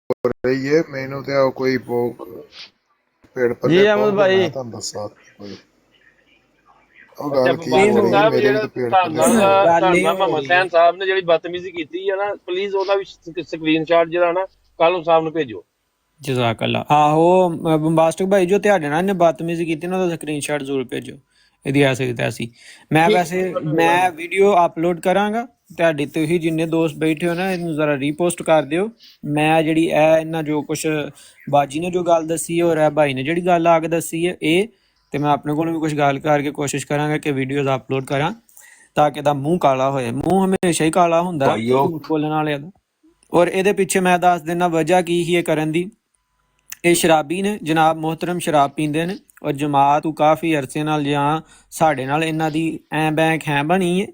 ਰਹੀ ਹੈ ਮੈਨੂੰ ਤੇ ਆ ਕੋਈ ਪੇੜ ਜੀ ਪੱਲੇ ਅਹਿਮਦ ਪਾਉਂਗੇ ਭਾਈ। ਮੈਂ ਤੁਹਾਨੂੰ ਦੱਸਾਂ ਕੋਈ ਉਹ ਅੱਛਾ ਗੱਲ ਕੀ ਹੋ ਮੁਬਾਰਕ ਰਹੀ ਸਾਹਿਬ, ਮੇਰੇ ਵੀ ਜਿਹੜਾ ਤੇ ਪੇੜ ਪੱਲੇ ਗੱਲ ਇਹ ਧਾਨਾ ਹੋ ਮੁਹੰਮਦ ਰਹੀ ਹੈ। ਸੈਨ ਸਾਹਿਬ ਨੇ ਜਿਹੜੀ ਬਦਤਮੀਜ਼ੀ ਕੀਤੀ ਹੈ ਨਾ, ਪਲੀਜ਼ ਉਹਦਾ ਵੀ ਸਕਰੀਨਸ਼ਾਟ ਜਿਹੜਾ ਨਾ ਕੱਲ ਨੂੰ ਸਾਹਿਬ ਨੂੰ ਭੇਜੋ। ਜਜ਼ਾਕੱਲਾ। ਆਹੋ ਬੰਬਾਸਟਿਕ ਭਾਈ, ਜੋ ਤੁਹਾਡੇ ਨਾਲ ਨੇ ਬਦਤਮੀਜ਼ੀ ਕੀਤੀ ਨਾ, ਉਹਦਾ ਸਕਰੀਨਸ਼ਾਟ ਜ਼ਰੂਰ ਭੇਜੋ। ਇਹਦੀ ਐਸੀ ਤੈਸੀ ਮੈਂ ਠੀਕ ਵੈਸੇ ਮੈਂ ਵੀਡੀਓ ਅਪਲੋਡ ਕਰਾਂਗਾ। ਤੁਹਾਡੇ ਤੁਸੀਂ ਜਿੰਨੇ ਦੋਸਤ ਬੈਠੇ ਹੋ ਨਾ, ਇਹਨੂੰ ਜ਼ਰਾ ਰੀਪੋਸਟ ਕਰ ਦਿਓ। ਮੈਂ ਜਿਹੜੀ ਇਹ ਇਹਨਾਂ ਜੋ ਕੁਛ ਬਾਜੀ ਨੇ ਜੋ ਗੱਲ ਦੱਸੀ ਹੈ, ਔਰ ਇਹ ਭਾਈ ਨੇ ਜਿਹੜੀ ਗੱਲ ਆ ਕੇ ਦੱਸੀ ਹੈ, ਇਹ ਤੇ ਮੈਂ ਆਪਣੇ ਕੋਲ ਵੀ ਕੁਝ ਗੱਲ ਕਰਕੇ ਕੋਸ਼ਿਸ਼ ਕਰਾਂਗਾ ਕਿ ਵੀਡੀਓਜ਼ ਅਪਲੋਡ ਕਰਾਂ, ਤਾਂ ਕਿ ਇਹਦਾ ਮੂੰਹ ਕਾਲਾ ਹੋਏ। ਮੂੰਹ ਹਮੇਸ਼ਾ ਹੀ ਕਾਲਾ ਹੁੰਦਾ ਝੂਠ ਬੋਲਣ ਵਾਲਿਆਂ ਦਾ। ਔਰ ਇਹਦੇ ਪਿੱਛੇ ਮੈਂ ਦੱਸ ਦਿੰਦਾ ਵਜ੍ਹਾ ਕੀ ਹੀ ਇਹ ਕਰਨ ਦੀ। ਇਹ ਸ਼ਰਾਬੀ ਨੇ ਜਨਾਬ ਮੁਹਤਰਮ, ਸ਼ਰਾਬ ਪੀਂਦੇ ਨੇ, ਔਰ ਜਮਾਤ ਕਾਫੀ ਅਰਸੇ ਨਾਲ ਜਾਂ ਸਾਡੇ ਨਾਲ ਇਹਨਾਂ ਦੀ ਐਂ ਬੈਂ ਖੈਂ ਬਣੀ ਹੈ,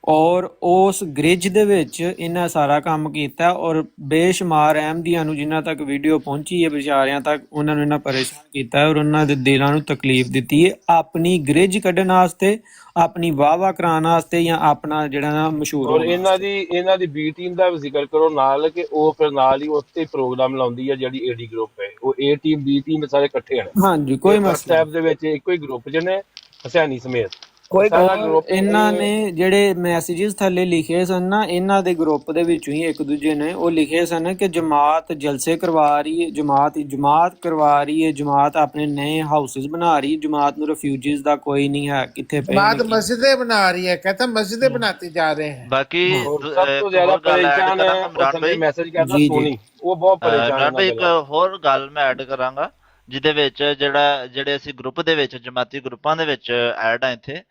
ਔਰ ਉਸ ਗ੍ਰਿਜ ਦੇ ਵਿੱਚ ਇਹਨਾਂ ਸਾਰਾ ਕੰਮ ਕੀਤਾ। ਔਰ ਬੇਸ਼ੁਮਾਰ ਅਹਿਮਦੀਆਂ ਨੂੰ ਜਿਨ੍ਹਾਂ ਤੱਕ ਵੀਡੀਓ ਪਹੁੰਚੀ ਹੈ, ਵਿਚਾਰਿਆਂ ਤੱਕ, ਉਹਨਾਂ ਨੂੰ ਇਹਨਾਂ ਪਰੇਸ਼ਾਨ ਕੀਤਾ ਹੈ, ਔਰ ਉਹਨਾਂ ਦੇ ਦਿਲਾਂ ਨੂੰ ਤਕਲੀਫ ਦਿੱਤੀ ਹੈ, ਆਪਣੀ ਗ੍ਰਿਜ ਕੱਢਣ ਵਾਸਤੇ, ਆਪਣੀ ਵਾਹ ਕਰਾਉਣ ਵਾਸਤੇ, ਜਾਂ ਆਪਣਾ ਜਿਹੜਾ ਨਾ ਮਸ਼ਹੂਰ ਔਰ ਹੋਣ ਵਾਸਤੇ। ਇਹਨਾਂ ਦੀ ਬੀ ਟੀਮ ਦਾ ਵੀ ਜ਼ਿਕਰ ਕਰੋ ਨਾਲ, ਕਿ ਉਹ ਫਿਰ ਨਾਲ ਹੀ ਉੱਥੇ ਪ੍ਰੋਗਰਾਮ ਲਾਉਂਦੀ ਹੈ ਜਿਹੜੀ ਏਡੀ ਗਰੁੱਪ ਹੈ। ਉਹ ਏ ਟੀਮ ਬੀ ਟੀਮ ਸਾਰੇ ਇਕੱਠੇ ਨੇ, ਹਾਂਜੀ, ਕੋਈ ਮਸਲਾ WhatsApp ਦੇ ਵਿੱਚ ਇੱਕੋ ਹੀ ਗਰੁੱਪ ਚ ਨੇ, ਹਸੈਨੀ ਸਮੇਤ ਕੋਈ ਸਾਰਾ ਗੱਲ। ਗਰੁੱਪ। ਇਹਨਾਂ ਨੇ ਜਿਹੜੇ ਮੈਸੇजेस ਥੱਲੇ ਲਿਖੇ ਸਨ ਨਾ, ਇਹਨਾਂ ਦੇ ਗਰੁੱਪ ਦੇ ਵਿੱਚੋਂ ਹੀ ਇੱਕ ਦੂਜੇ ਨੇ ਉਹ ਲਿਖੇ ਸਨ ਕਿ ਜਮਾਤ ਜਲਸੇ ਕਰਵਾ ਰਹੀ ਹੈ, ਜਮਾਤ ਕਰਵਾ ਰਹੀ ਹੈ, ਜਮਾਤ ਆਪਣੇ ਨਏ ਹਾਊਸਿਸ ਬਣਾ ਰਹੀ ਹੈ, ਜਮਾਤ ਨੂੰ ਰਿਫਿਊਜੀਜ਼ ਦਾ ਕੋਈ ਨਹੀਂ ਹੈ, ਕਿੱਥੇ जमात मस्जिदें बना रही है, कहता मस्जिदें बनाते जा रहे हैं। ਬਾਕੀ ਸਭ ਤੋਂ ਜ਼ਿਆਦਾ ਪਰੇਸ਼ਾਨ ਹੈ ਇਮਰਾਨ ਭਾਈ, ਮੈਸੇਜ ਕਰਦਾ ਜੀ, ਜੀ। ਸੋਨੀ, ਉਹ ਬਹੁਤ ਪਰੇਸ਼ਾਨ ਹੈ ਇਮਰਾਨ ਭਾਈ ਇਹਨਾਂ ਇੱਕ ਗੱਲਾਂ। ਹੋਰ ਗੱਲ ਮੈਂ ਐਡ ਕਰਾਂਗਾ, ਜਿਹਦੇ ਵਿੱਚ ਜਿਹੜੇ ਅਸੀਂ ਗਰੁੱਪ ਦੇ ਵਿੱਚ, ਜਮਾਤੀ ਗਰੁੱਪਾਂ ਦੇ ਵਿੱਚ ਐਡ ਆ ਇੱਥੇ,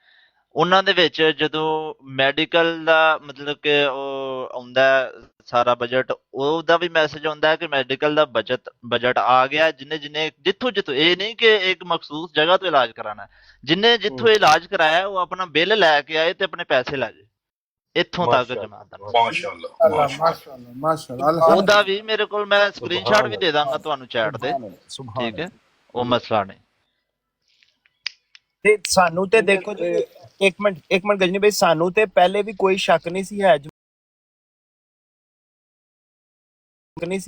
ਉਹਨਾਂ ਦੇ ਵਿੱਚ ਜਦੋਂ ਮੈਡੀਕਲ ਦਾ ਮਤਲਬ ਕਿ ਉਹ ਆਉਂਦਾ ਸਾਰਾ ਬਜਟ, ਉਹਦਾ ਵੀ ਮੈਸੇਜ ਆਉਂਦਾ ਹੈ ਕਿ ਮੈਡੀਕਲ ਦਾ ਬਜਟ ਆ ਗਿਆ। ਜਿੰਨੇ ਜਿੱਥੋਂ ਇਹ ਨਹੀਂ ਕਿ ਇੱਕ ਮਖਸੂਸ ਜਗ੍ਹਾ ਤੋਂ ਇਲਾਜ ਕਰਾਣਾ, ਜਿੱਥੋਂ ਇਲਾਜ ਕਰਾਇਆ ਉਹ ਆਪਣਾ ਬਿੱਲ ਲੈ ਕੇ ਆਏ ਤੇ ਆਪਣੇ ਪੈਸੇ ਲੈ ਜਾਏ। ਇੱਥੋਂ ਤੱਕ ਜਮਾਤ ਦਾ माशाल्लाह माशाल्लाह माशाल्लाह। ਉਹਦਾ ਵੀ ਮੇਰੇ ਕੋਲ, ਮੈਂ ਸਕਰੀਨਸ਼ਾਟ ਵੀ ਦੇ ਦਾਂਗਾ ਤੁਹਾਨੂੰ ਚੈਟ ਤੇ, ਠੀਕ ਹੈ, ਉਹ ਮਸਲਾ ਨਹੀਂ। ਤੇ ਸਾਨੂੰ ਤੇ ਦੇਖੋ ਜੀ, ਇੱਕ ਮਿੰਟ ਗਜਨੀ ਭਾਈ, ਸਾਨੂੰ ਤੇ ਪਹਿਲੇ ਵੀ ਕੋਈ ਸ਼ੱਕ ਨਹੀਂ ਸੀ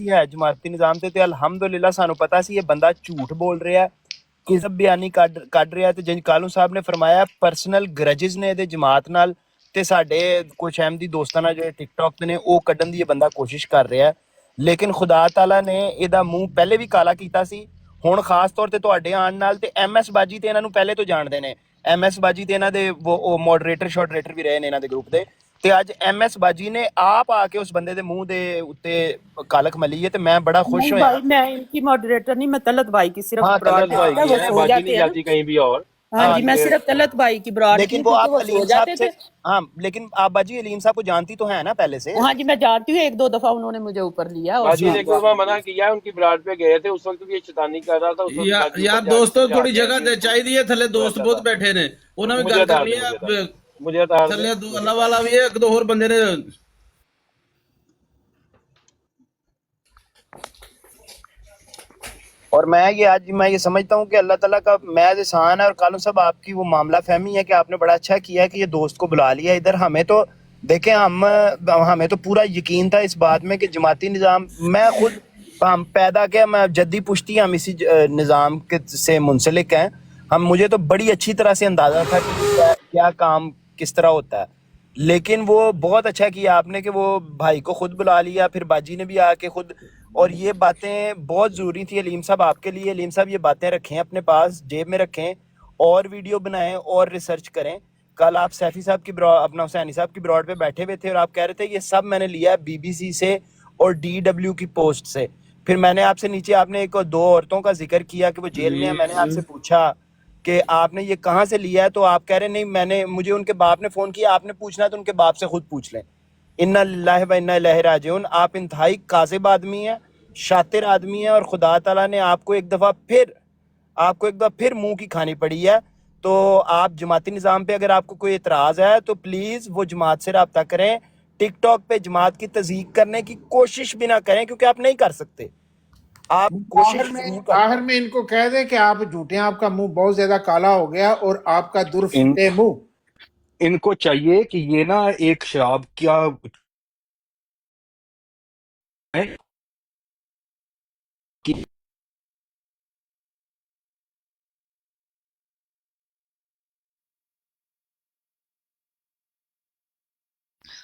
ਹੈ ਜਮਾਤੀ ਨਿਜ਼ਾਮ ਤੇ ਅਲਹਮਦੁਲਿਲਾ ਸਾਨੂੰ ਪਤਾ ਸੀ ਇਹ ਬੰਦਾ ਝੂਠ ਬੋਲ ਰਿਹਾ, ਕਿਸਬ ਬਿਆਨੀ ਕੱਢ ਰਿਹਾ। ਤੇ ਜਿੰਜ ਕਾਲੂ ਸਾਹਿਬ ਨੇ ਫਰਮਾਇਆ, ਪਰਸਨਲ ਗਰਜਸ ਨੇ ਇਹਦੇ ਜਮਾਤ ਨਾਲ ਤੇ ਸਾਡੇ ਕੁਝ ਅਹਿਮਦੀ ਦੋਸਤਾਂ ਨਾਲ ਜਿਹੜੇ ਟਿਕਟੌਕ ਤੇ ਨੇ, ਉਹ ਕੱਢਣ ਦੀ ਇਹ ਬੰਦਾ ਕੋਸ਼ਿਸ਼ ਕਰ ਰਿਹਾ। ਲੇਕਿਨ ਖੁਦਾ ਤਾਲਾ ਨੇ ਇਹਦਾ ਮੂੰਹ ਪਹਿਲੇ ਵੀ ਕਾਲਾ ਕੀਤਾ ਸੀ, ਹੁਣ ਖਾਸ ਤੌਰ ਤੇ ਤੁਹਾਡੇ ਆਉਣ ਨਾਲ। ਤੇ MS ਬਾਜੀ ਤੇ ਇਹਨਾਂ ਨੂੰ ਪਹਿਲੇ ਤੋਂ ਜਾਣਦੇ ਨੇ, MS ਬਾਜੀ ਤੇ ਇਹਨਾਂ ਦੇ ਉਹ ਮੋਡਰੇਟਰ ਵੀ ਰਹੇ ਨੇ ਇਹਨਾਂ ਦੇ ਗਰੁੱਪ ਦੇ। ਤੇ ਅੱਜ MS ਬਾਜੀ ਨੇ ਆਪ ਆ ਕੇ ਉਸ ਬੰਦੇ ਦੇ ਮੂੰਹ ਦੇ ਉੱਤੇ ਕਾਲਕ ਮਲੀ ਹੈ, ਤੇ मैं बड़ा खुश हूँ। भाई मैं इनकी मॉडरेटर नहीं, मैं तलत भाई की सिर्फ हाँ, ब्रॉड तलत भाई की है, वो सो बाकी जाते नहीं हैं जाती कहीं भी। और हाँ जी, मैं सिर्फ तलत भाई की ब्रॉड लेकिन की, वो क्योंकि आप वो अलीम सो साहब जाते से, थे। हाँ, लेकिन आप बाजी अलीम साहब को जानती तो है ना पहले से? हाँ जी, मैं जानती हूँ, 1-2 दफा उन्होंने मुझे ऊपर लिया। और बाजी ने एक दफा मना किया, उनकी ब्राड पे गए थे, उस वक्त भी ये शैतानी कर रहा था। उस वक्त बाजी यार को दोस्तों जाके थोड़ी जगह चाहिए, थले दोस्त बहुत बैठे ने, उन्होंने भी गल करनी है। मुझे थले अल्लाह वाला भी है, एक दो और बंदे ने। और मैं ये समझता हूँ कि अल्लाह ताला का महज एहसान है। और कालू साहब, आपकी वो मामला फहमी है कि आपने बड़ा अच्छा किया कि ये दोस्त को बुला लिया इधर। हमें तो देखें, हमें तो पूरा यकीन था इस बात में कि जमाती निज़ाम, मैं खुद हम पैदा किया, मैं जद्दी पुश्ती, हम इसी निज़ाम के से मुंसलिक हैं। मुझे तो बड़ी अच्छी तरह से अंदाज़ा था कि क्या काम किस तरह होता है। लेकिन वो बहुत अच्छा किया आपने कि वो भाई को खुद बुला लिया, फिर बाजी ने भी आके खुद। और ये बातें बहुत ज़रूरी थी अलीम साहब आपके लिए। अलीम साहब, ये बातें रखें अपने पास, जेब में रखें, और वीडियो बनाएं और रिसर्च करें। कल आप सैफी साहब की अपना हुसैनी साहब की ब्रॉड पे बैठे हुए थे और आप कह रहे थे ये सब मैंने लिया है BBC से और DW की पोस्ट से। फिर मैंने आपसे नीचे, आपने एक 2 औरतों का जिक्र किया कि वो जेल में है। मैंने आपसे पूछा कि आपने ये कहाँ से लिया है, तो आप कह रहे नहीं, मुझे उनके बाप ने फ़ोन किया। आपने पूछना तो उनके बाप से खुद पूछ लें। इन्ना लिल्लाहि व इन्ना इलैहि राजिऊन। आप इंतहाई काज़िब आदमी हैं, शातिर आदमी हैं, और खुदा ताला ने आपको एक दफ़ा फिर मुंह की खानी पड़ी है। तो आप जमाती निज़ाम पे अगर आपको कोई एतराज़ है तो प्लीज़ वो जमात से रब्ता करें। टिकटॉक पे जमात की तज़ीक करने की कोशिश भी ना करें, क्योंकि आप नहीं कर सकते। आप कोशिश आखिर में इनको कह दे कि आप झूठे हैं, आपका मुंह बहुत ज्यादा काला हो गया और आपका दुर्फिटे मुंह। इनको चाहिए कि ये ना एक शराब क्या कि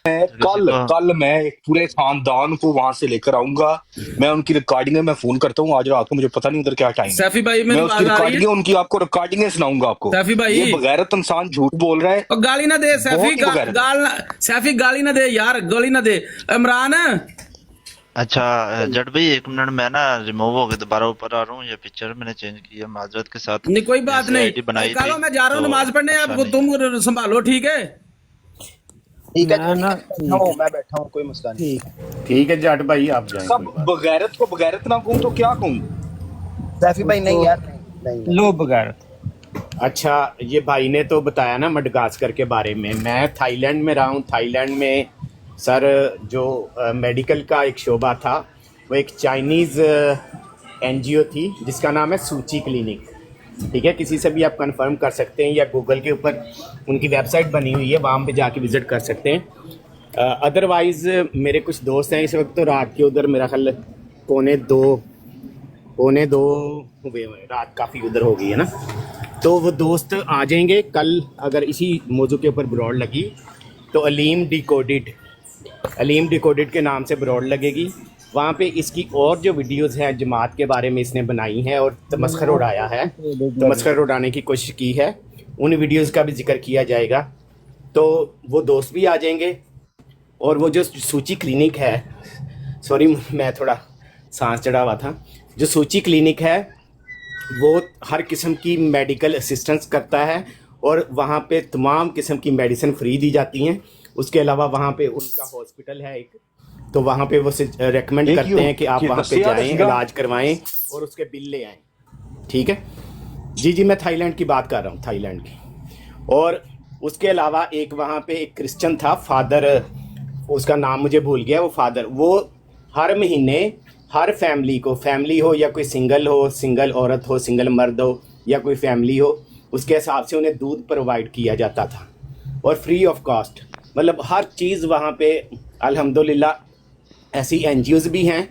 कल मैं एक पूरे खानदान को वहां से लेकर आऊंगा, मैं उनकी रिकॉर्डिंगें मैं फोन करता हूँ आज रात को, मुझे पता नहीं उधर क्या टाइम है, सैफी भाई मैं मेरी उसकी बात आ रही रिकॉर्डिंगें है? उनकी आपको रिकॉर्डिंगें सुनाऊंगा आपको। सैफी भाई ये बगैरत इंसान झूठ बोल रहा है, और गाली ना दे सैफी, बहुत ही बगैरत। सैफी गाली ना दे यार, गाली ना दे इमरान। अच्छा जट भाई एक मिनट, मैं ना रिमूव हो गया, दोबारा ऊपर आ रहा हूँ, ये पिक्चर मैंने चेंज की है माजरत के साथ। नहीं कोई बात जैसे नहीं, आईडी बनाई कलो थी मैं जा रहा हूँ तो नमाज पढ़ने, अच्छा आपको नहीं है। तुम संभालो, ठीक है? ठीक है मैं ना मैं बैठा हूँ, कोई मसला नहीं। ठीक है जट भाई आप जाएं, सब बगैरत को बगैरत ना कहूँ तो क्या कहूँ? सैफी भाई नहीं यार, नहीं लो बगैर। अच्छा ये भाई ने तो बताया ना मडगास्कर के बारे में। मैं थाईलैंड में रहा हूँ। थाईलैंड में सर जो मेडिकल का एक शोबा था, वो एक चाइनीज़ एनजीओ थी जिसका नाम है सूची क्लिनिक। ठीक है, किसी से भी आप कंफर्म कर सकते हैं या गूगल के ऊपर उनकी वेबसाइट बनी हुई है, वहाँ पे जाके विज़िट कर सकते हैं। अदरवाइज़ मेरे कुछ दोस्त हैं इस वक्त तो रात के उधर, मेरा ख्याल पौने दो हुए हैं, रात काफ़ी उधर हो गई है ना, तो वो दोस्त आ जाएंगे कल। अगर इसी मौजू के ऊपर ब्रॉड लगी तो अलीम डिकोडेड के नाम से ब्रॉड लगेगी। वहाँ पे इसकी और जो वीडियोस हैं जमात के बारे में इसने बनाई हैं और तमस्खर उड़ाया है, तमस्खर उड़ाने की कोशिश की है, उन वीडियोस का भी जिक्र किया जाएगा। तो वो दोस्त भी आ जाएंगे। और वो जो सूची क्लिनिक है, सॉरी मैं थोड़ा सांस चढ़ा हुआ था, जो सूची क्लिनिक है वो हर किस्म की मेडिकल असिस्टेंस करता है और वहाँ पे तमाम किस्म की मेडिसिन फ्री दी जाती हैं। उसके अलावा वहाँ पे उनका हॉस्पिटल है एक, तो वहाँ पे वो रेकमेंड करते हैं कि आप वहाँ पे जाएं, इलाज करवाएं और उसके बिल ले आएं। ठीक है जी, मैं थाईलैंड की बात कर रहा हूँ, थाईलैंड की। और उसके अलावा एक वहाँ पे एक क्रिश्चियन था, फादर, उसका नाम मुझे भूल गया, वो फादर, वो हर महीने हर फैमिली को, फैमिली हो या कोई सिंगल औरत हो, सिंगल मर्द हो या कोई फैमिली हो, उसके हिसाब से उन्हें दूध प्रोवाइड किया जाता था और फ्री ऑफ कॉस्ट। मतलब हर चीज़ वहाँ पे अल्हम्दुलिल्लाह। ऐसी एनजीओज भी हैं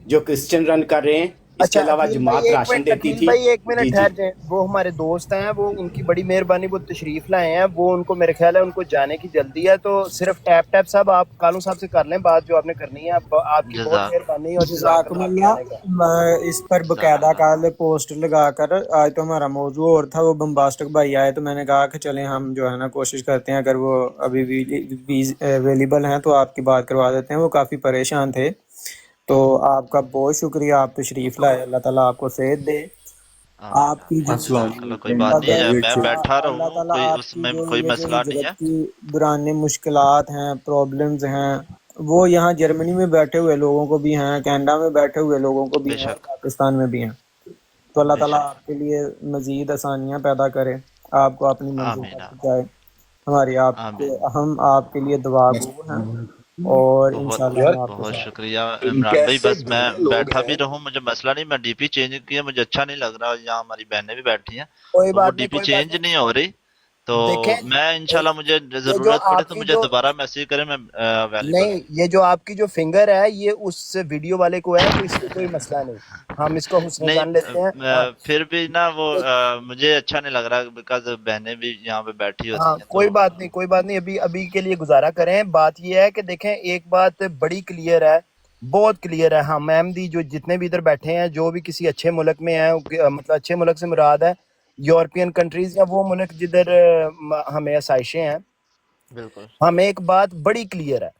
जो क्रिश्चियन रन कर रहे हैं। इसके अलावा जमात राशन देती थी। भाई एक मिनट ठहर जाए, वो हमारे दोस्त हैं, वो उनकी बड़ी मेहरबानी, वो तशरीफ लाए हैं, वो उनको मेरे ख्याल है उनको जाने की जल्दी है, तो सिर्फ टैप साहब आप कालू साहब से कर लें बात जो आपने करनी है। आपकी बहुत मेहरबानी और जज़ाकल्लाह। मैं इस पर बकायदा कल पोस्ट लगाकर, आज तो हमारा मौजू और था, वो बम्बास्टिक भाई आए तो मैंने कहा कि चलें हम जो है ना कोशिश करते हैं, अगर वो अभी भी अवेलेबल हैं तो आपकी बात करवा देते हैं। वो काफ़ी परेशान थे, तो आपका बहुत शुक्रिया, आप तशरीफ लाए, अल्लाह ताला आपको सेहत दे। आपकी चलो कोई बात नहीं है, मैं बैठा रहूँ, कोई उसमें कोई मसला नहीं है। पुराने मुश्किलात हैं, प्रॉब्लम्स हैं, वो यहाँ जर्मनी में बैठे हुए लोगों को भी हैं, कनाडा में बैठे हुए लोगों को भी हैं, पाकिस्तान में भी हैं। तो अल्लाह ताला आपके लिए मजीद आसानियाँ पैदा करे, आपको अपनी मंजिल तक पहुंचाए। हम आपके लिए दुआ गो हैं और इंशाल्लाह बहुत शुक्रिया इमरान भाई। बस मैं बैठा भी रहूं, मुझे मसला नहीं, मैं डीपी चेंज किया, मुझे अच्छा नहीं लग रहा, यहाँ हमारी बहनें भी बैठी हैं, वो डीपी चेंज नहीं हो रही, तो मैं इंशाल्लाह मुझे जरूरत पड़े तो मुझे दोबारा मैसेज करें, मैं नहीं, ये जो आपकी जो फिंगर है ये उस वीडियो वाले को है, तो इससे कोई मसला नहीं, हम इसको हुस्न जान लेते हैं। फिर भी ना वो मुझे अच्छा नहीं लग रहा, बिकॉज बहनें भी यहाँ पे बैठी होती हैं। कोई बात नहीं, अभी के लिए गुजारा करें। बात ये है कि देखें, एक बात बड़ी क्लियर है, बहुत क्लियर है। हम अहमदी जो जितने भी इधर बैठे हैं, जो भी किसी अच्छे मुल्क में हैं, मतलब अच्छे मुल्क से मुराद है यूरोपियन कंट्रीज या वो मुल्क जिधर हमें आसाइशें हैं। बिल्कुल, हमें एक बात बड़ी क्लियर है,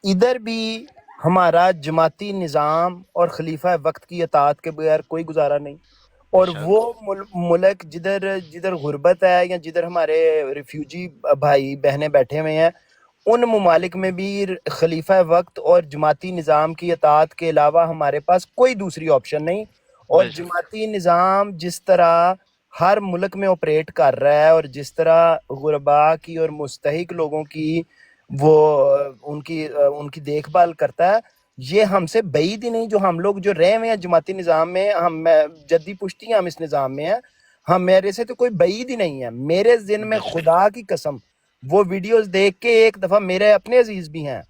इधर भी हमारा जमाती निज़ाम और खलीफा वक्त की अतात के बगैर कोई गुजारा नहीं। और वो मुल्क जिधर गुर्बत है या जिधर हमारे रिफ्यूजी भाई बहनें बैठे हुए हैं, उन ममालिक में भी खलीफा वक्त और जमाती निज़ाम की अतात के अलावा हमारे पास कोई दूसरी ऑप्शन नहीं। और जमाती निज़ाम जिस तरह हर मुल्क में ऑपरेट कर रहा है और जिस तरह गुरबा की और मुस्तहिक लोगों की वो उनकी देखभाल करता है, ये हमसे बईद ही नहीं। जो हम लोग जो रहे हुए हैं जमाती निज़ाम में, हम जद्दी पुश्ती हम इस निज़ाम में हैं, हम मेरे से तो कोई बईद ही नहीं है। मेरे ज़िन में खुदा की कसम वो वीडियोस देख के एक दफ़ा मेरे अपने अजीज भी हैं,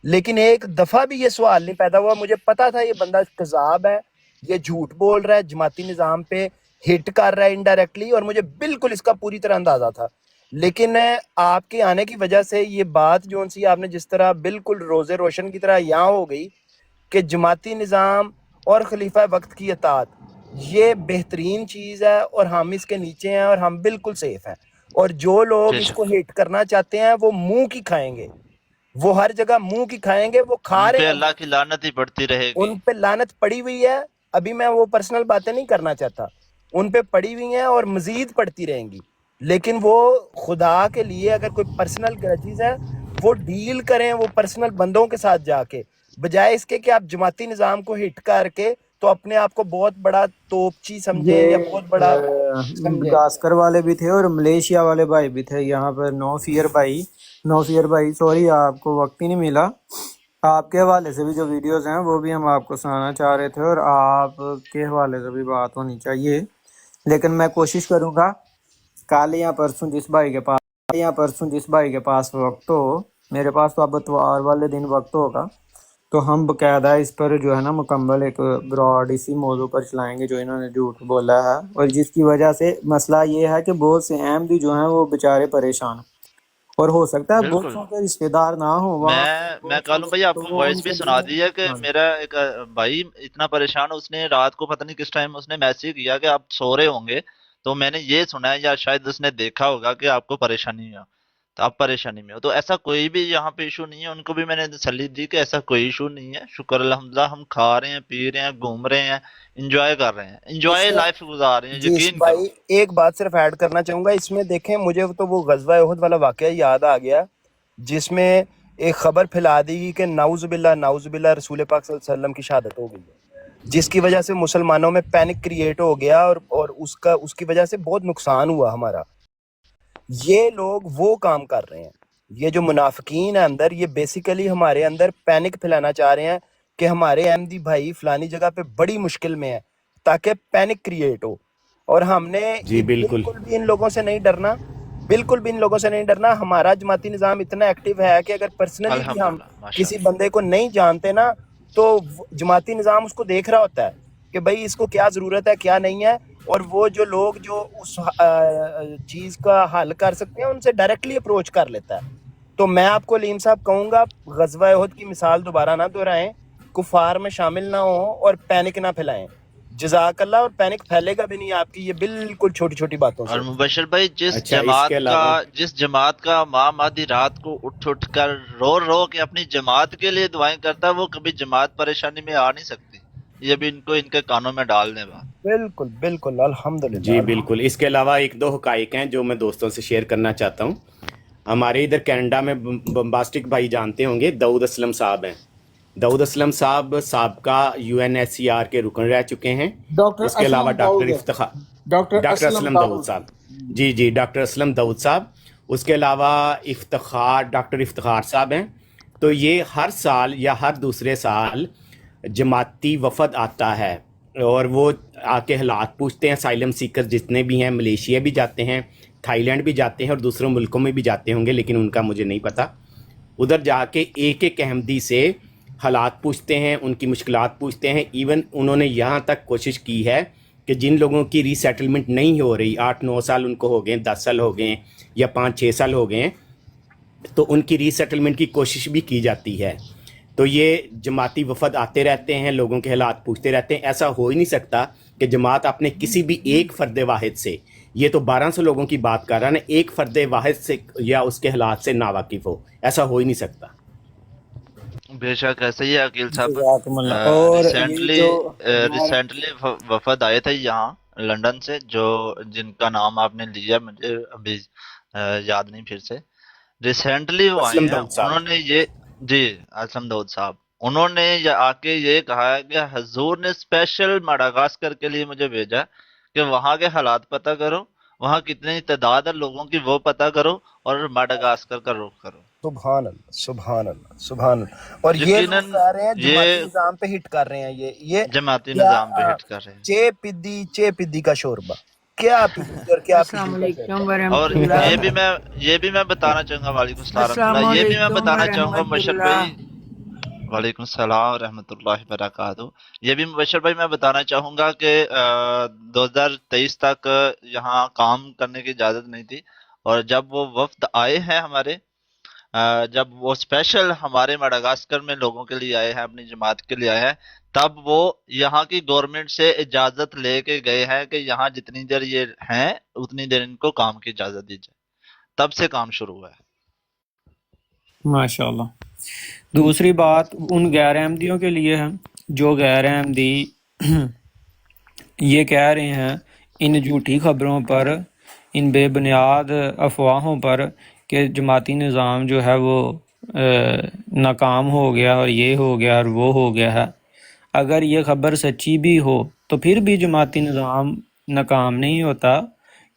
लेकिन एक दफ़ा भी ये सवाल नहीं पैदा हुआ, मुझे पता था ये बंदा कज़ाब है, ये झूठ बोल रहा है, जमाती निज़ाम पे हिट कर रहा है इनडायरेक्टली, और मुझे बिल्कुल इसका पूरी तरह अंदाजा था। लेकिन आपके आने की वजह से ये बात जो सी आपने जिस तरह बिल्कुल रोज़े रोशन की तरह यहाँ हो गई कि जमाती निज़ाम और खलीफा वक्त की अतात ये बेहतरीन चीज़ है और हम इसके नीचे हैं और हम बिल्कुल सेफ हैं। और जो लोग इसको हिट करना चाहते हैं वो मुंह की खाएंगे, वो हर जगह मुंह की खाएंगे, वो खा उन पे रहे हैं, अल्लाह की लानत ही बढ़ती रहेगी। उन पे लानत पड़ी हुई है। अभी मैं वो पर्सनल बातें नहीं करना चाहता, उन पे पड़ी हुई हैं और मजीद पड़ती रहेंगी। लेकिन वो खुदा के लिए अगर कोई पर्सनल ग्रजेस है वो डील करें वो पर्सनल बंदों के साथ जाके, बजाय इसके कि आप जमाती निज़ाम को हिट करके तो अपने आप को बहुत बड़ा तोपची समझे या बहुत बड़ा समझे। गास्कर वाले भी थे और मलेशिया वाले भाई भी थे यहाँ पर। नो फियर भाई सॉरी आपको वक्त ही नहीं मिला, आपके हवाले से भी जो वीडियोस हैं वो भी हम आपको सुनाना चाह रहे थे और आपके हवाले से भी बात होनी चाहिए। लेकिन मैं कोशिश करूँगा कल या परसों जिस भाई के पास वक्त हो, मेरे पास तो अब इतवार वाले दिन वक्त होगा, तो हम बकायदा इस पर जो है ना मुकम्मल एक ब्रॉड इसी मौजू पर चलाएंगे जो इन्होंने झूठ बोला है, और जिसकी वजह से मसला ये है कि बहुत से अहमदी जो हैं वो बेचारे परेशान, और हो सकता है बहुत के रिश्तेदार ना हो वहाँ। मैं कालू भाई आपको वॉइस भी सुना दी है कि मेरा एक भाई इतना परेशान, उसने रात को पता नहीं किस टाइम उसने मैसेज किया कि आप सो रहे होंगे, तो मैंने ये सुना है या शायद उसने देखा होगा कि आपको परेशानी है तो आप परेशानी में हो। तो ऐसा कोई भी यहाँ पे इशू नहीं है, उनको भी मैंने तसल्ली दी कि ऐसा कोई इशू नहीं है, शुक्र अल्हम्दुलिल्लाह, हम खा रहे हैं, पी रहे हैं, घूम रहे हैं, इंजॉय कर रहे हैं, इंजॉय लाइफ गुजार रहे हैं। यकीन भाई एक बात सिर्फ ऐड करना चाहूंगा इसमें, देखें मुझे तो वो गज़वा उहद वाला वाकया याद आ गया जिसमें एक खबर फैला दी गई कि नाउजुबिल्लाह रसूल पाक सल्लल्लाहु अलैहि वसल्लम की शहादत हो गई है, जिसकी वजह से मुसलमानों में पैनिक क्रिएट हो गया और उसकी वजह से बहुत नुकसान हुआ हमारा। ये लोग वो काम कर रहे हैं, ये जो मुनाफिकीन है अंदर, ये बेसिकली हमारे अंदर पैनिक फैलाना चाह रहे हैं कि हमारे अहमदी भाई फलानी जगह पे बड़ी मुश्किल में है ताकि पैनिक क्रिएट हो। और हमने बिल्कुल भी इन लोगों से नहीं डरना, हमारा जमाती निज़ाम इतना एक्टिव है कि अगर पर्सनली भी हम किसी बंदे को नहीं जानते ना तो जमाती निज़ाम उसको देख रहा होता है कि भाई इसको क्या ज़रूरत है क्या नहीं है, और वो जो लोग जो उस चीज़ का हल कर सकते हैं उनसे डायरेक्टली अप्रोच कर लेता है। तो मैं आपको लीम साहब कहूँगा ग़ज़वा उहद की मिसाल दोबारा ना दोहराएं, कुफार में शामिल ना हो और पैनिक ना फैलाएं। जज़ाकल्लाह। और पैनिक फैलेगा भी नहीं आपकी ये बिल्कुल छोटी छोटी बातों से। और मुबशर भाई जिस जमात का माम आधी रात को उठ कर रो के अपनी जमात के लिए दुआएं करता है, वो कभी जमात परेशानी में आ नहीं सकती। ये भी इनको इनके कानों में डालने बात। बिल्कुल अल्हम्दुलिल्लाह जी बिल्कुल। इसके अलावा एक दो हकाइक हैं जो मैं दोस्तों से शेयर करना चाहता हूँ। हमारे इधर कनाडा में बम्बास्टिक भाई जानते होंगे, दाऊद असलम साहब हैं। दाऊद असलम साहब साबका UNSCR के रुकन रह चुके हैं। इसके अलावा डॉक्टर असलम दाऊद साहब, जी डॉक्टर असलम दाऊद साहब। उसके अलावा डॉक्टर इफ्तिखार साहब हैं। तो ये हर साल या हर दूसरे साल जमाती वफद आता है और वो आके हालात पूछते हैं। असाइलम सीकर जितने भी हैं, मलेशिया भी जाते हैं, थाईलैंड भी जाते हैं और दूसरों मुल्कों में भी जाते होंगे, लेकिन उनका मुझे नहीं पता। उधर जाके एक एक अहमदी से हालात पूछते हैं, उनकी मुश्किलात पूछते हैं। इवन उन्होंने यहाँ तक कोशिश की है कि जिन लोगों की रीसेटलमेंट नहीं हो रही, 8-9 साल उनको हो गए, 10 साल हो गए या 5-6 साल हो गए, तो उनकी रीसेटलमेंट की कोशिश भी की जाती है। तो ये जमाती वफद आते रहते हैं, लोगों के हालात पूछते रहते हैं। ऐसा हो ही नहीं सकता कि जमात अपने किसी भी एक फ़र्द वाहिद से, ये तो 1200 लोगों की बात कर रहा है ना, एक फ़र्द वाहिद से या उसके हालात से नावाकिफ़ हो, ऐसा हो ही नहीं सकता। बेशक ऐसे ही है अकील साहब। और रिसेंटली वफद आए थे यहाँ लंदन से, जो जिनका नाम आपने लिया, मुझे अभी याद नहीं फिर से। रिसेंटली वो आए हैं, उन्होंने ये असलम दाऊद साहब, उन्होंने आके ये कहा है कि हजूर ने स्पेशल माडागास्कर के लिए मुझे भेजा कि वहाँ के हालात पता करो, वहाँ कितनी तादाद है लोगों की वो पता करो और माडागास्कर का रुख करो। सुभान अल्लाह। और ये लोग आ रहे हैं जमाती निज़ाम पे हिट कर रहे हैं, ये जमाती निज़ाम पे हिट कर रहे हैं। चे पिद्दी का शोरबा क्या और क्या। और ये भी मैं बताना चाहूंगा, वालेकुम सलाम, ये भी मैं बताना चाहूंगा मुबशर भाई, वालेकुम सलाम रहमतुल्लाहि वबरकातुहू। ये भी मुबशर भाई मैं बताना चाहूँगा कि 2023 तक यहाँ काम करने की इजाज़त नहीं थी, और जब वो वफ्द आए हैं हमारे, जब वो स्पेशल हमारे मडागास्कर में लोगों के लिए आए हैं, अपनी जमात के लिए आए हैं, तब वो यहाँ की गवर्नमेंट से इजाज़त लेके गए हैं कि यहाँ जितनी देर ये हैं उतनी देर इनको काम की इजाज़त दी जाए। तब से काम शुरू हुआ है। माशाल्लाह। दूसरी बात उन गैर अहमदियों के लिए है जो गैर अहमदी ये कह रहे हैं इन झूठी खबरों पर, इन बेबुनियाद अफवाहों पर कि जमाती निज़ाम जो है वो नाकाम हो गया और ये हो गया और वो हो गया है। अगर ये खबर सच्ची भी हो तो फिर भी जमाती निज़ाम नाकाम नहीं होता,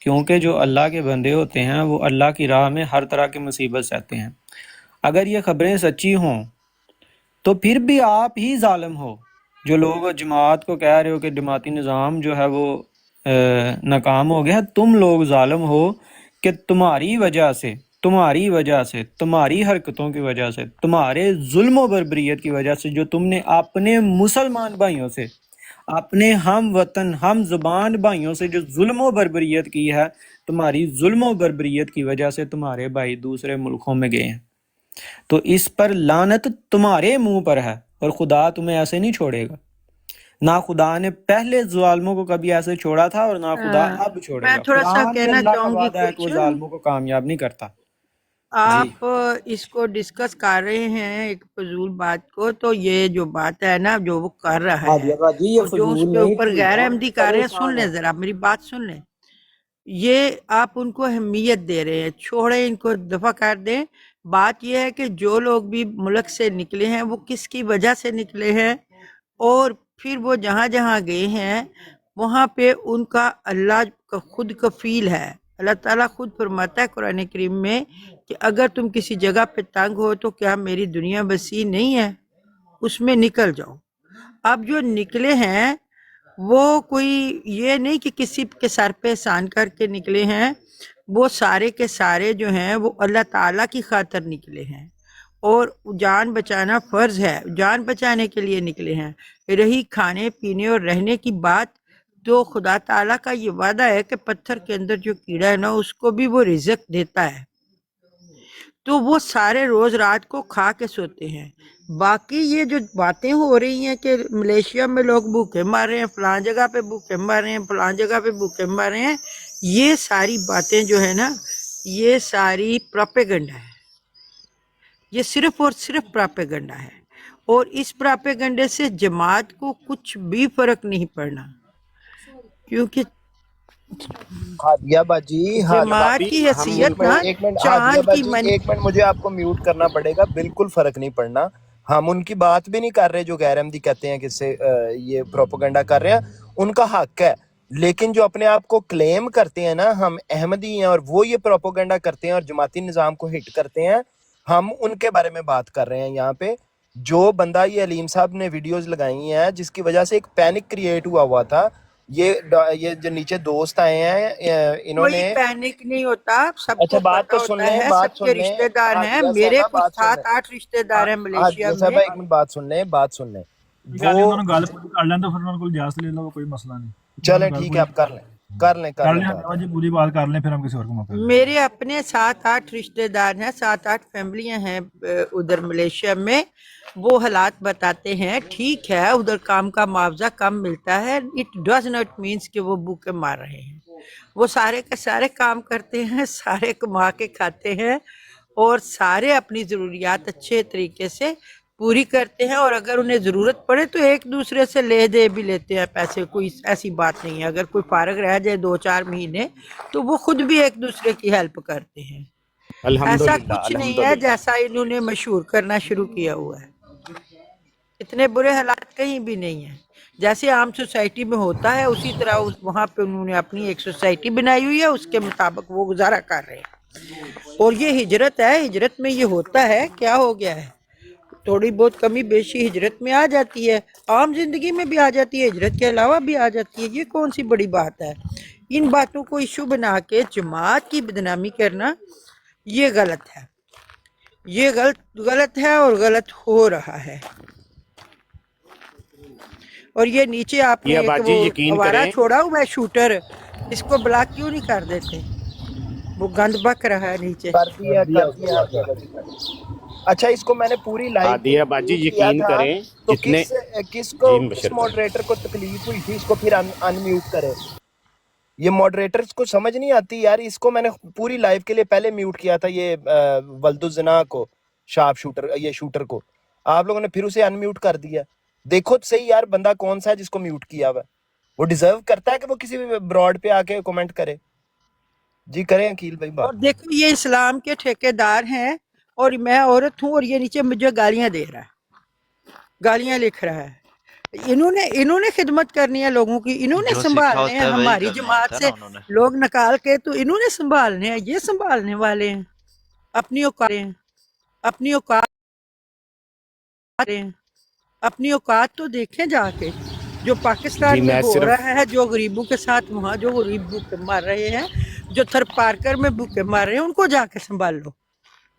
क्योंकि जो अल्लाह के बंदे होते हैं वो अल्लाह की राह में हर तरह की मुसीबत सहते हैं। अगर ये खबरें सच्ची हों तो फिर भी आप ही जालिम हो जो लोग जमात को कह रहे हो कि जमाती निज़ाम जो है वो नाकाम हो गया। तुम लोग जालिम हो कि तुम्हारी वजह से, तुम्हारी हरकतों की वजह से, तुम्हारे जुल्म और बर्बरियत की वजह से, जो तुमने अपने मुसलमान भाइयों से, अपने हम वतन हम ज़ुबान भाइयों से जो जुल्म और बर्बरियत की है, तुम्हारी जुल्म और बर्बरियत की वजह से तुम्हारे भाई दूसरे मुल्कों में गए हैं। तो इस पर लानत तुम्हारे मुंह पर है और खुदा तुम्हें ऐसे नहीं छोड़ेगा। ना खुदा ने पहले जालिमों को कभी ऐसे छोड़ा था और ना खुदा अब छोड़ेगा। मैं थोड़ा सा कुरान में कहना अल्लाह का चाहूंगी वादा है कि वो कुछ। जालिमों को कामयाब नहीं करता। जी आप इसको डिस्कस कर रहे हैं एक फजूल बात को, तो ये जो बात है ना जो वो कर रहा हादिया है बाजी ये और जो फजूल उसके नहीं ऊपर थी, गैर हम अहमदी कर रहे हैं, सुन परेशान लें हैं। जरा मेरी बात सुन लें। ये आप उनको अहमियत दे रहे हैं, छोड़े इनको, दफा कर दें। बात यह है कि जो लोग भी मुल्क से निकले हैं वो किसकी वजह से निकले हैं, और फिर वो जहाँ जहाँ गए हैं वहाँ पे उनका अल्लाह का खुद कफील है। अल्लाह ताला खुद फरमाता है कुरान करीम में कि अगर तुम किसी जगह पे तंग हो तो क्या मेरी दुनिया वसी नहीं है, उसमें निकल जाओ। अब जो निकले हैं वो कोई ये नहीं कि किसी के सर पे एहसान करके निकले हैं, वो सारे के सारे जो हैं वो अल्लाह ताला की खातिर निकले हैं और जान बचाना फ़र्ज़ है, जान बचाने के लिए निकले हैं। रही खाने पीने और रहने की बात, तो खुदा ताला का ये वादा है कि पत्थर के अंदर जो कीड़ा है ना उसको भी वो रिज़्क देता है, तो वो सारे रोज़ रात को खा के सोते हैं। बाकी ये जो बातें हो रही हैं कि मलेशिया में लोग भूखे मर रहे हैं, फलां जगह पे भूखे मर रहे हैं, फलां जगह पे भूखे मर रहे हैं, ये सारी बातें जो है ना ये सारी प्रोपेगेंडा है, ये सिर्फ और सिर्फ प्रोपेगेंडा है। और इस प्रोपेगेंडे से जमात को कुछ भी फर्क नहीं पड़ना, क्योंकि हादिया बाजी, जमात की हैसियत ना एक मिनट हादिया चांद की बाजी, मन। एक मिनट मुझे आपको म्यूट करना पड़ेगा। बिल्कुल फर्क नहीं पड़ना, हम उनकी बात भी नहीं कर रहे जो गैर अहमदी कहते हैं कि इससे ये प्रोपेगेंडा कर रहे हैं, उनका हक है। लेकिन जो अपने आप को क्लेम करते हैं ना हम अहमदी हैं और वो ये प्रोपेगेंडा करते हैं और जमाती निज़ाम को हिट करते हैं, हम उनके बारे में बात कर रहे हैं यहाँ पे। जो बंदा ये अलीम साहब ने वीडियोस लगाई हैं जिसकी वजह से एक पैनिक क्रिएट हुआ था, ये जो नीचे दोस्त आए हैं इन्होंने, कोई पैनिक नहीं होता, सबको अच्छा बात पता तो सुन होता लें, है, बात सबके सुन लें रिश्तेदार हैं। हादिया मेरे साहबा, कुछ बात सुन लें 7-8 रिश्तेदार हैं मलेशिया हादिया साहबा, में। एक मिनट बात सुन लें, बात सुन लें। ਗੱਲ वो ਉਹਨਾਂ ਨੂੰ ਗੱਲ ਪੂਰੀ ਕਰ ਲੈਣ ਤਾਂ ਫਿਰ ਉਹਨਾਂ ਕੋਲ ਇਜਾਜ਼ਤ ਲੈ ਲਓ, कोई मसला नहीं। चलें ठीक है, आप कर लें कर कर लें लें हादिया जी, पूरी बात कर लें, फिर हम किसी और को मौका दें। मेरे अपने 7-8 रिश्तेदार हैं, 7-8 फैमिलियां हैं उधर मलेशिया में। वो हालात बताते हैं, ठीक है उधर काम का मुआवजा कम मिलता है, इट डज नॉट मीन्स कि वो भूखे मार रहे हैं। वो सारे के सारे काम करते हैं, सारे कमा के खाते हैं और सारे अपनी ज़रूरियात अच्छे तरीके से पूरी करते हैं। और अगर उन्हें ज़रूरत पड़े तो एक दूसरे से ले दे भी लेते हैं पैसे, कोई ऐसी बात नहीं है। अगर कोई फारग रह जाए 2-4 महीने तो वो खुद भी एक दूसरे की हेल्प करते हैं। ऐसा अल्हम्दुलिल्लाह कुछ नहीं है अल्हम्दुलिल्लाह। जैसा इन्होंने मशहूर करना शुरू किया हुआ है। इतने बुरे हालात कहीं भी नहीं है, जैसे आम सोसाइटी में होता है उसी तरह वहाँ पे उन्होंने अपनी एक सोसाइटी बनाई हुई है, उसके मुताबिक वो गुजारा कर रहे हैं। और ये हिजरत है, हिजरत में ये होता है, क्या हो गया है, थोड़ी बहुत कमी बेशी हिजरत में आ जाती है, आम जिंदगी में भी आ जाती है, हिजरत के अलावा भी आ जाती है। ये कौन सी बड़ी बात है? इन बातों को इशू बना के जमात की बदनामी करना ये गलत है। ये गलत है और गलत हो रहा है। और ये नीचे आपने ये एक बाजी वो यकीन हमारा करें छोड़ा हुआ है शूटर, इसको ब्लॉक क्यों नहीं कर देते? वो गंद बक रहा है नीचे। कर दिया अच्छा, इसको मैंने पूरी लाइव आदिया बाजी यकीन करें तो जितने किसको जी किस बशर मॉडरेटर को तकलीफ हुई थी इसको फिर अनम्यूट करे? ये मॉडरेटर्स को समझ नहीं आती यार। इसको मैंने पूरी लाइव के लिए पहले म्यूट किया था, ये वल्दुजना को, शार्प शूटर, ये शूटर को। आप लोगों ने फिर उसे अनम्यूट कर दिया। देखो तो सही यार, बंदा कौन सा है जिसको म्यूट किया हुआ? वो डिजर्व करता है कि वो किसी भी ब्रॉड पे आके कमेंट करे? जी करें अकील भाई और बात। देखो ये इस्लाम के ठेकेदार हैं और मैं औरत हूँ, और ये नीचे मुझे गालियां दे रहा है, गालियां लिख रहा है। इन्होंने खिदमत करनी है लोगों की, इन्होंने जो सीखा संभालने हैं होता है वही हमारी करना जमात होता है से ना उन्होंने। लोग निकाल के, तो इन्होंने संभालने हैं, ये संभालने वाले हैं। अपनी औकात हैं, अपनी औकात हैं, अपनी औकात तो देखें जाके। जो जी पाकिस्तान में मैं हो सिर्फ रहा है, जो गरीबों के साथ वहाँ जो गरीब भूखे मर रहे हैं, जो थर पारकर में भूखे मर रहे हैं, उनको जाके संभाल लो।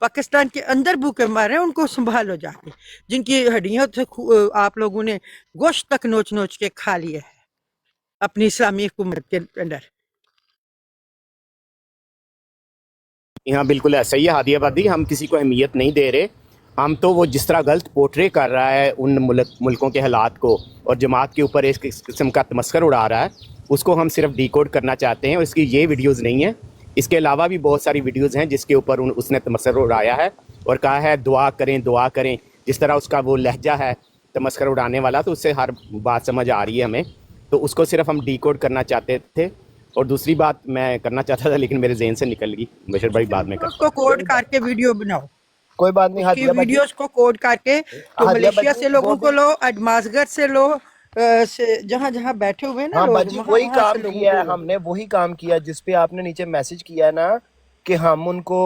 पाकिस्तान के अंदर भूखे मर रहे हैं, उनको संभालो जाके। जिनकी हड्डियों से आप लोगों ने गोश्त तक नोच नोच के खा लिया है अपनी इस्लामी हुकूमत के अंदर। यहाँ बिल्कुल ऐसा ही है हादियाबादी, हम किसी को अहमियत नहीं दे रहे। हम तो वो जिस तरह गलत पोर्ट्रे कर रहा है उन मुल्कों के हालात को और जमात के ऊपर एक किस्म का तमस्खर उड़ा रहा है, उसको हम सिर्फ डिकोड करना चाहते हैं। और इसकी ये वीडियोज़ नहीं है, इसके अलावा भी बहुत सारी वीडियोज़ हैं जिसके ऊपर उसने तमस्खर उड़ाया है और कहा है दुआ करें दुआ करें। जिस तरह उसका वो लहजा है तमस्खर उड़ाने वाला, तो उससे हर बात समझ आ रही है हमें, तो उसको सिर्फ हम डिकोड करना चाहते थे। और दूसरी बात मैं करना चाहता था लेकिन मेरे ज़हन से निकल गई, बशर भाई बाद में कर। उसको कोड करके वीडियो बनाओ, कोई बात नहीं उसकी हादिया वीडियोस को कोड करके तो हादिया मलेशिया बाजी से लोगों वो को भी लो, अजमासगढ़ से लो, जहाँ जहाँ बैठे हुए हैं ना हाँ लोग, बाजी वहाँ वही वहाँ से काम लोगों किया को है, लो। हमने वही काम किया जिस पे आपने नीचे मैसेज किया है ना कि हम उनको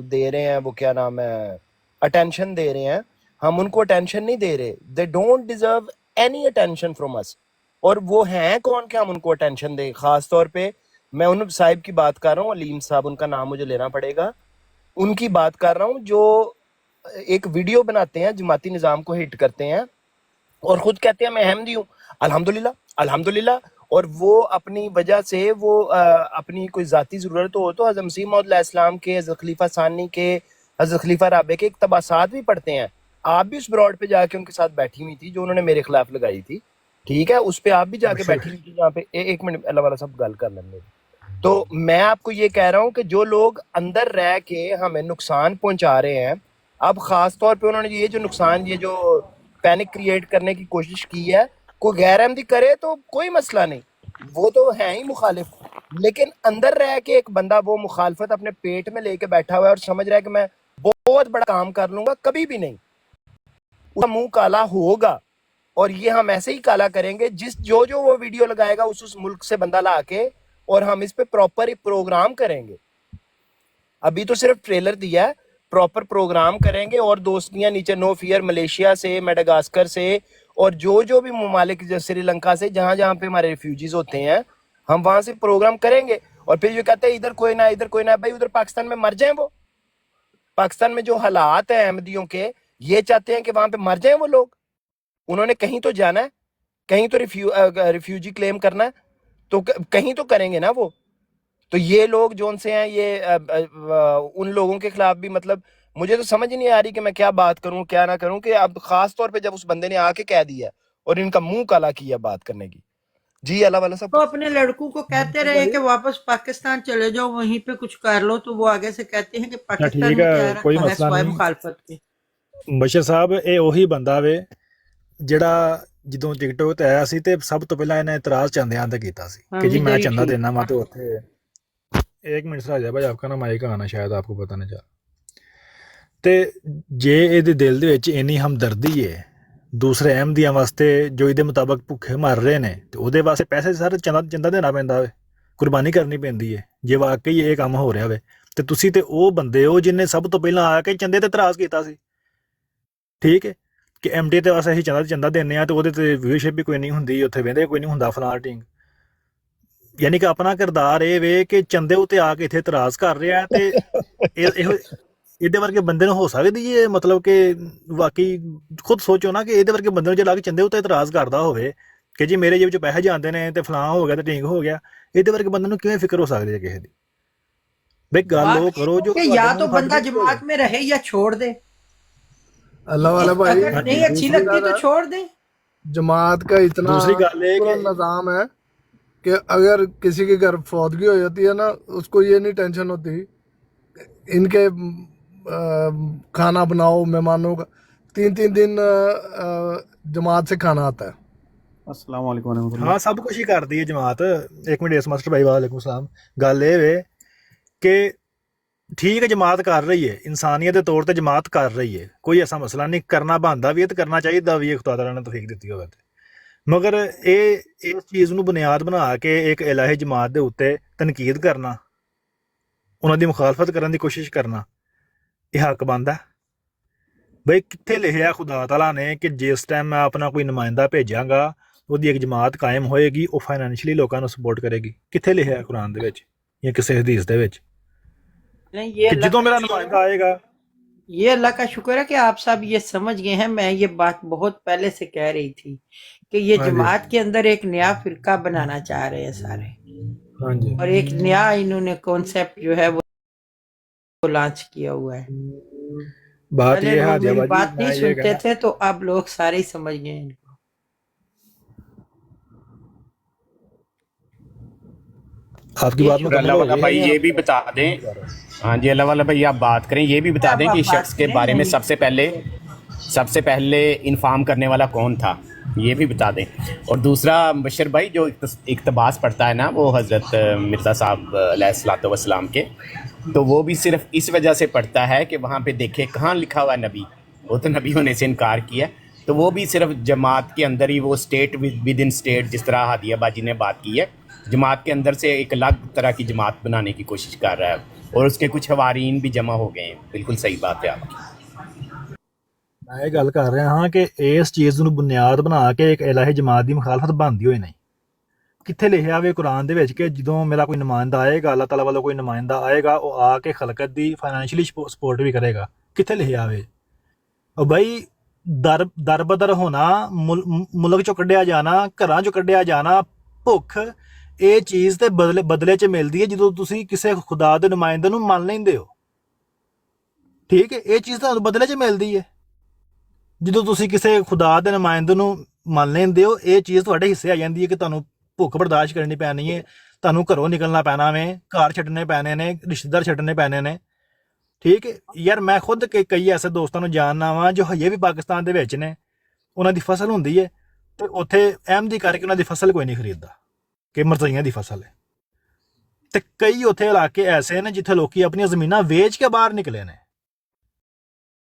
दे रहे हैं, वो क्या नाम है, अटेंशन दे रहे हैं। हम उनको अटेंशन नहीं दे रहे, they don't deserve any attention from us. और वो हैं कौन कि हम उनको अटेंशन दें? खास तौर पे मैं उन साहिब की बात कर रहा हूँ, अलीम साहब उनका नाम मुझे लेना पड़ेगा, उनकी बात कर रहा हूँ, जो एक वीडियो बनाते हैं, जमाती निज़ाम को हिट करते हैं और खुद कहते हैं मैं अहमदी हूँ, अल्हम्दुलिल्लाह अल्हम्दुलिल्लाह। और वो अपनी वजह से वो अपनी कोई ज़ाती ज़रूरत हो तो हज़रत मसीह मौद अलैहिस्सलाम के, हज़रत खलीफा सानी के, हज़रत खलीफा राबे के इक़्तिबासात भी पढ़ते हैं। आप भी उस ब्रॉड पे जाके उनके साथ बैठी हुई थी जो उन्होंने मेरे खिलाफ लगाई थी, ठीक है, उस पे आप भी जाके बैठी हुई थी, जहाँ पे एक मिनट अल्लाह वाला सब गल कर लेंगे। तो मैं आपको ये कह रहा हूँ कि जो लोग अंदर रह के हमें नुकसान पहुंचा रहे हैं, अब खास तौर पे उन्होंने ये जो नुकसान, ये जो पैनिक क्रिएट करने की कोशिश की है, कोई गैर अहमदी करे तो कोई मसला नहीं, वो तो है ही मुखालिफ, लेकिन अंदर रह के एक बंदा वो मुखालफत अपने पेट में लेके बैठा हुआ है और समझ रहा है कि मैं बहुत बड़ा काम कर लूंगा, कभी भी नहीं, उसका मुंह काला होगा। और ये हम ऐसे ही काला करेंगे जो वो वीडियो लगाएगा उस मुल्क से बंदा ला के, और हम इस पे प्रॉपर प्रोग्राम करेंगे। अभी तो सिर्फ ट्रेलर दिया है, प्रॉपर प्रोग्राम करेंगे और दोस्तियां नीचे नो फियर मलेशिया से, मेडागास्कर से और जो भी ममालिक, श्रीलंका से, जहां जहां पे हमारे रिफ्यूजीज होते हैं, हम वहां से प्रोग्राम करेंगे। और फिर जो कहते हैं इधर कोई ना इधर कोई ना, भाई उधर पाकिस्तान में मर जाए वो। पाकिस्तान में जो हालात हैं अहमदियों के, ये चाहते हैं कि वहां पे मर जाए वो लोग। उन्होंने कहीं तो जाना है, कहीं तो रिफ्यूजी क्लेम करना है, तो कहीं तो करेंगे ना वो। तो ये लोग जो उनसे हैं, ये उन लोगों के खिलाफ भी, मतलब मुझे तो समझ ही नहीं आ रही कि मैं क्या बात करूं क्या ना करूं, कि अब खास तौर पे जब उस बंदे ने आके कह दिया और इनका मुंह काला किया बात करने की। जी अल्लाह वाला सब तो अपने लड़कों को कहते रहे कि वापस पाकिस्तान चले जाओ, वहीं पे कुछ कर लो, तो वो आगे से कहते हैं कि पाकिस्तान ठीक में क्या है, कोई रखा है मसला सिवाय नहीं। मुखालफत के। ਬਸ਼ਰ ਸਾਹਿਬ ਇਹ ਉਹੀ ਬੰਦਾ ਵੇ ਜਿਹੜਾ ਜਦੋਂ ਟਿਕਟੋਕ ਤੇ ਆਇਆ ਸੀ ਤੇ ਸਭ ਤੋਂ ਪਹਿਲਾਂ ਇਹਨੇ ਇਤਰਾਜ਼ ਚੰਦਿਆਂ ਤੇ ਕੀਤਾ ਸੀ कि जी मैं चंदा देना मैं तो ਉੱਥੇ। एक मिनट से आ जाए भाई, आपका ना माइक आना शायद आपको पता नहीं चल। ਤੇ ਜੇ ਇਹਦੇ ਦਿਲ ਦੇ ਵਿੱਚ ਇੰਨੀ ਹਮਦਰਦੀ ਹੈ ਦੂਸਰੇ ਅਹਿਮਦੀਆਂ ਵਾਸਤੇ ਜੋ ਇਹਦੇ ਮੁਤਾਬਕ ਭੁੱਖੇ ਮਰ ਰਹੇ ਨੇ, ਤੇ ਉਹਦੇ ਵਾਸਤੇ ਪੈਸੇ ਸਾਰੇ ਚੰਦਾ ਦੇਣਾ ਪੈਂਦਾ ਵੇ, ਕੁਰਬਾਨੀ ਕਰਨੀ ਪੈਂਦੀ ਹੈ ਜੇ ਵਾਕਈ ਇਹ ਕੰਮ ਹੋ ਰਿਹਾ ਵੇ। ਤੇ ਤੁਸੀਂ ਤੇ ਉਹ ਬੰਦੇ ਹੋ ਜਿਨਨੇ ਸਭ ਤੋਂ ਪਹਿਲਾਂ ਆ ਕੇ ਚੰਦੇ ਤੇ ਇਤਰਾਜ਼ ਕੀਤਾ ਸੀ, ਠੀਕ ਹੈ, ਕਿ ਐਮਡੀ ਤੇ ਵਾਸਤੇ ਅਸੀਂ ਚੰਦਾ ਦਿੰਦੇ ਆ ਤੇ ਉਹਦੇ ਤੇ ਵਿਊਸ਼ਿਪ ਵੀ ਕੋਈ ਨਹੀਂ ਹੁੰਦੀ, ਉੱਥੇ ਵਹਿੰਦੇ ਕੋਈ ਨਹੀਂ ਹੁੰਦਾ ਫਲਾਂ ਟਿੰਗ। ਯਾਨੀ ਕਿ ਆਪਣਾ ਕਿਰਦਾਰ ਇਹ ਵੇ ਕਿ ਚੰਦੇ ਉੱਤੇ ਆ ਕੇ ਇੱਥੇ ਇਤਰਾਜ਼ ਕਰ ਰਿਹਾ ਤੇ ਇਹਦੇ ਵਰਗੇ ਬੰਦੇ ਨੂੰ ਹੋ ਸਕਦੀ ਹੈ ਮਤਲਬ ਕਿ ਵਾਕਈ ਖੁਦ ਸੋਚੋ ਨਾ ਕਿ ਇਹਦੇ ਵਰਗੇ ਬੰਦੇ ਨੂੰ ਜੇ ਲਾ ਕੇ ਚੰਦੇ ਉੱਤੇ ਇਤਰਾਜ਼ ਕਰਦਾ ਹੋਵੇ ਕਿ ਜੀ ਮੇਰੇ ਜੇਬ 'ਚ ਪੈਸੇ ਜਾਂਦੇ ਨੇ ਤੇ ਫਲਾਂ ਹੋ ਗਿਆ ਤੇ ਢੀਂਗ ਹੋ ਗਿਆ, ਇਹਦੇ ਵਰਗੇ ਬੰਦੇ ਨੂੰ ਕਿਵੇਂ ਫਿਕਰ ਹੋ ਸਕਦੀ ਹੈ ਕਿਸੇ ਦੀ? ਬਈ ਗੱਲ ਉਹ ਕਰੋ ਜੋ कि या तो बंदा जमात में रहे या छोड़ दे, अल्लाह वाला भाई, अगर नहीं अच्छी लगती तो छोड़ दे। जमात का इतना दूसरी गल है कि निज़ाम है कि अगर किसी के घर फौतगी हो जाती है ना, उसको ये नहीं टेंशन होती इनके खाना बनाओ मेहमानों का, 3-3 दिन जमात से खाना आता है। अस्सलाम वालेकुम रहमतुल्लाह। हाँ सब कुछ ही करती है जमात। एक मिनट एस मास्टर भाई वालेकुम सलाम। गल ये वे कि ठीक है जमात कर रही है, इंसानियत के तौर पर जमात कर रही है, कोई ऐसा मसला नहीं, करना बनता भी है तो करना चाहिए भी है, खुदा ताला ने तौफीक दी होवे ते। मगर ये इस चीज़ ਨੂੰ ਬੁਨਿਆਦ ਬਣਾ ਕੇ ਇੱਕ ਇਲਾਹੀ ਜਮਾਤ ਦੇ ਉੱਤੇ ਤਨਕੀਦ ਕਰਨਾ, ਉਹਨਾਂ ਦੀ ਮੁਖਾਲਫਤ ਕਰਨ ਦੀ ਕੋਸ਼ਿਸ਼ ਕਰਨਾ, ਇਹ ਹੱਕ ਬਣਦਾ? ਬਈ ਕਿੱਥੇ ਲਿਖਿਆ ਖੁਦਾ ਤਾਲਾ ਨੇ ਕਿ ਜਿਸ ਟਾਈਮ ਮੈਂ ਆਪਣਾ ਕੋਈ ਨੁਮਾਇੰਦਾ ਭੇਜਾਂਗਾ ਉਹਦੀ ਇੱਕ ਜਮਾਤ ਕਾਇਮ ਹੋਏਗੀ, ਉਹ ਫਾਈਨੈਂਸ਼ੀਅਲੀ ਲੋਕਾਂ ਨੂੰ ਸਪੋਰਟ ਕਰੇਗੀ? ਕਿੱਥੇ ਲਿਖਿਆ ਕੁਰਾਨ ਦੇ ਵਿੱਚ ਜਾਂ ਕਿਸੇ ਹਦੀਸ ਦੇ ਵਿੱਚ? नहीं, ये ਜਦੋਂ ਮੇਰਾ ਨੁਮਾਇੰਦਾ ਆਏਗਾ। ये अल्लाह का शुक्र है कि आप सब ये समझ गए हैं। मैं ये बात बहुत पहले से कह रही थी कि ये हाँ जी। जमात के अंदर एक नया फिरका बनाना चाह रहे हैं सारे, हाँ जी। और एक नया इन्होंने कॉन्सेप्ट जो है वो लॉन्च किया हुआ है। बात पहले ये है लोग मेरी जवाजी, बात नहीं मैं ये सुनते कहना- थे, तो अब लोग सारे ही समझ गए हैं। आपकी बात में अल्लाह वाला भाई ये भी बता दें, हाँ जी अल्लाह वाला भाई आप बात करें, ये भी बता दें कि शख्स के बारे में सबसे पहले इन्फॉर्म करने वाला कौन था, ये भी बता दें। और दूसरा बशर भाई जो इक्तबास पढ़ता है ना वो हज़रत मिर्ज़ा साहब अलैहिस्सलातु वस्सलाम के, तो वो भी सिर्फ इस वजह से पढ़ता है कि वहाँ पे देखे कहाँ लिखा हुआ है नबी, वो तो नबी होने से इनकार किया, तो वो भी सिर्फ जमात के अंदर ही वो स्टेट विद इन स्टेट, जिस तरह हादिया बाजी ने बात की है, जमात के अंदर से एक अलग तरह की जमात बनाने की कोशिश कर रहा है, और उसके कुछ हवारीन भी जमा हो गए हैं। बिल्कुल सही बात है आपकी। ਮੈਂ ਇਹ ਗੱਲ ਕਰ ਰਿਹਾ ਹਾਂ ਕਿ ਇਸ ਚੀਜ਼ ਨੂੰ ਬੁਨਿਆਦ ਬਣਾ ਕੇ ਇੱਕ ਇਲਾਹੀ ਜਮਾਤ ਦੀ ਮੁਖਾਲਫਤ ਬਣਦੀ ਹੋਈ ਨਹੀਂ। ਕਿੱਥੇ ਲਿਖਿਆ ਹੋਵੇ ਕੁਰਾਨ ਦੇ ਵਿੱਚ ਕਿ ਜਦੋਂ ਮੇਰਾ ਕੋਈ ਨੁਮਾਇੰਦਾ ਆਏਗਾ, ਅੱਲਾਹ ਤਾਲਾ ਵੱਲੋਂ ਕੋਈ ਨੁਮਾਇੰਦਾ ਆਏਗਾ, ਉਹ ਆ ਕੇ ਖਲਕਤ ਦੀ ਫਾਈਨੈਂਸ਼ੀਅਲੀ ਸਪੋਰਟ ਵੀ ਕਰੇਗਾ? ਕਿੱਥੇ ਲਿਖਿਆ ਹੋਵੇ? ਉਹ ਬਈ ਦਰ ਬਦਰ ਹੋਣਾ, ਮੁਲਕ ਚੋਂ ਕੱਢਿਆ ਜਾਣਾ, ਘਰਾਂ ਚੋਂ ਕੱਢਿਆ ਜਾਣਾ, ਭੁੱਖ, ਇਹ ਚੀਜ਼ ਤੇ ਬਦਲੇ 'ਚ ਮਿਲਦੀ ਹੈ ਜਦੋਂ ਤੁਸੀਂ ਕਿਸੇ ਖੁਦਾ ਦੇ ਨੁਮਾਇੰਦੇ ਨੂੰ ਮੰਨ ਲੈਂਦੇ ਹੋ। ਠੀਕ ਹੈ, ਇਹ ਚੀਜ਼ ਤੁਹਾਨੂੰ ਬਦਲੇ 'ਚ ਮਿਲਦੀ ਹੈ ਜਦੋਂ ਤੁਸੀਂ ਕਿਸੇ ਖੁਦਾ ਦੇ ਨੁਮਾਇੰਦੇ ਨੂੰ ਮੰਨ ਲੈਂਦੇ ਹੋ। ਇਹ ਚੀਜ਼ ਤੁਹਾਡੇ ਹਿੱਸੇ ਆ ਜਾਂਦੀ ਹੈ ਕਿ ਤੁਹਾਨੂੰ ਭੁੱਖ ਬਰਦਾਸ਼ਤ ਕਰਨੀ ਪੈਣੀ ਹੈ, ਤੁਹਾਨੂੰ ਘਰੋਂ ਨਿਕਲਣਾ ਪੈਣਾ ਵੇ, ਘਰ ਛੱਡਣੇ ਪੈਣੇ ਨੇ, ਰਿਸ਼ਤੇਦਾਰ ਛੱਡਣੇ ਪੈਣੇ ਨੇ। ਠੀਕ ਹੈ ਯਾਰ, ਮੈਂ ਖੁਦ ਕਈ ਐਸੇ ਦੋਸਤਾਂ ਨੂੰ ਜਾਣਦਾ ਵਾਂ ਜੋ ਹਜੇ ਵੀ ਪਾਕਿਸਤਾਨ ਦੇ ਵਿੱਚ ਨੇ, ਉਹਨਾਂ ਦੀ ਫਸਲ ਹੁੰਦੀ ਹੈ ਤੇ ਉੱਥੇ ਅਹਿਮਦੀ ਕਰਕੇ ਉਹਨਾਂ ਦੀ ਫਸਲ ਕੋਈ ਨਹੀਂ ਖਰੀਦਦਾ ਕਿ ਮਰਜ਼ਈਆਂ ਦੀ ਫਸਲ ਹੈ। ਤੇ ਕਈ ਉੱਥੇ ਇਲਾਕੇ ਐਸੇ ਨੇ ਜਿੱਥੇ ਲੋਕੀ ਆਪਣੀਆਂ ਜ਼ਮੀਨਾਂ ਵੇਚ ਕੇ ਬਾਹਰ ਨਿਕਲੇ ਨੇ।